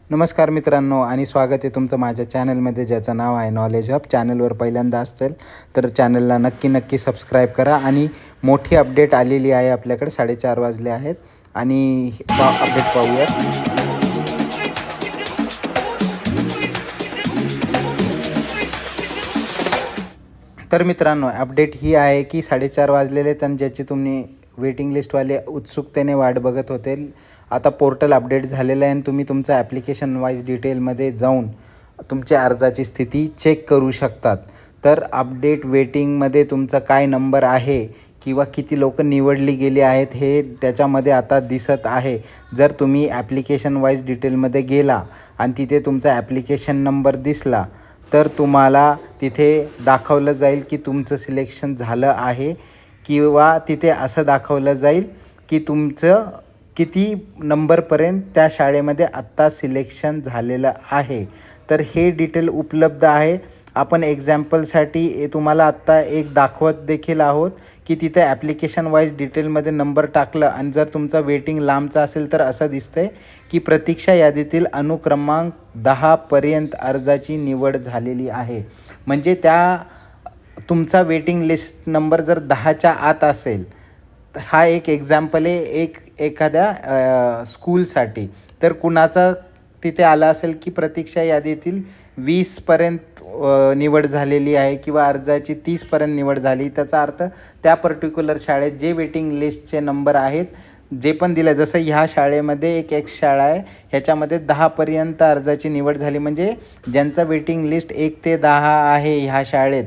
नमस्कार मित्रांनो आणि स्वागत आहे तुमचं माझ्या चॅनलमध्ये ज्याचं नाव आहे नॉलेज हब. चॅनलवर पहिल्यांदा असेल तर चॅनलला नक्की सबस्क्राईब करा. आणि मोठी अपडेट आलेली आहे आपल्याकडे. 4:30 वाजले आहेत आणि अपडेट पाहूयात. तर मित्रांनो, अपडेट ही आहे की 4:30 वाजलेले आहेत आणि ज्याची तुम्ही वेटिंग लिस्टवाले उत्सुकतेने वाट बघत होते, आता पोर्टल अपडेट झालेलं आहे आणि तुम्ही तुमचं ॲप्लिकेशन वाईज डिटेलमध्ये जाऊन तुमच्या अर्जाची स्थिती चेक करू शकतात. तर अपडेट वेटिंगमध्ये तुमचा काय नंबर आहे किंवा किती लोक निवडली गेली आहेत हे त्याच्यामध्ये आता दिसत आहे. जर तुम्ही ॲप्लिकेशन वाईज डिटेलमध्ये गेला आणि तिथे तुमचा ॲप्लिकेशन नंबर दिसला तर तुम्हाला तिथे दाखवलं जाईल की तुमचं सिलेक्शन झालं आहे, किंवा तिथे असं दाखवलं जाईल की तुमचं किती नंबरपर्यंत त्या शाळेमध्ये आत्ता सिलेक्शन झालेलं आहे. तर हे डिटेल उपलब्ध आहे. आपण एक्झाम्पलसाठी तुम्हाला आत्ता एक दाखवत देखील आहोत की तिथे ॲप्लिकेशन वाईज डिटेलमध्ये नंबर टाकलं आणि जर तुमचा वेटिंग लांबचा असेल तर असं दिसतंय की प्रतीक्षा यादीतील अनुक्रमांक 10पर्यंत अर्जाची निवड झालेली आहे. म्हणजे तुमचा वेटिंग लिस्ट नंबर जर 10च्या आत असेल, हा एक एक्झाम्पल आहे एखाद्या स्कूलसाठी. तर कुणाचं तिथे आलं असेल की प्रतीक्षा यादीतील 20पर्यंत निवड झालेली आहे किंवा अर्जाची 30पर्यंत निवड झाली. त्याचा अर्थ त्या पर्टिक्युलर शाळेत जे वेटिंग लिस्टचे नंबर आहेत जे पण दिलं, जसं ह्या शाळेमध्ये एक X शाळा आहे, ह्याच्यामध्ये 10पर्यंत अर्जाची निवड झाली. म्हणजे ज्यांचा वेटिंग लिस्ट 1 ते 10 आहे ह्या शाळेत,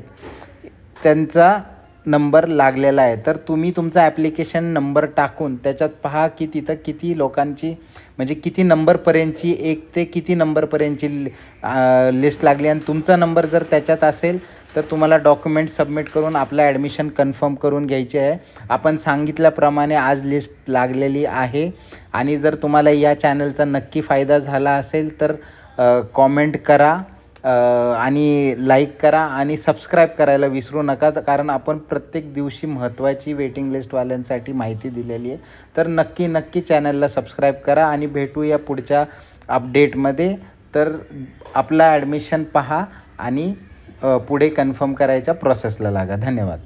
त्यांचा नंबर लागलेला आहे. तर तुम्ही तुमचा ॲप्लिकेशन नंबर टाकून त्याच्यात पहा की तिथं किती लोकांची, म्हणजे किती नंबरपर्यंतची, 1 ते किती नंबरपर्यंतची लिस्ट लागली. आणि तुमचा नंबर जर त्याच्यात असेल तर तुम्हाला डॉक्युमेंट सबमिट करून आपलं ॲडमिशन कन्फर्म करून घ्यायचे आहे. आपण सांगितल्याप्रमाणे आज लिस्ट लागलेली आहे. आणि जर तुम्हाला या चॅनलचा नक्की फायदा झाला असेल तर कॉमेंट करा आणि लाईक करा आणि सबस्क्राईब करायला विसरू नका, कारण आपण प्रत्येक दिवशी महत्त्वाची वेटिंग लिस्टवाल्यांसाठी माहिती दिलेली आहे. तर नक्की चॅनलला सबस्क्राईब करा आणि भेटूया पुढच्या अपडेटमध्ये. तर आपला ॲडमिशन पहा आणि पुढे कन्फर्म करायच्या प्रोसेसला लागा. धन्यवाद.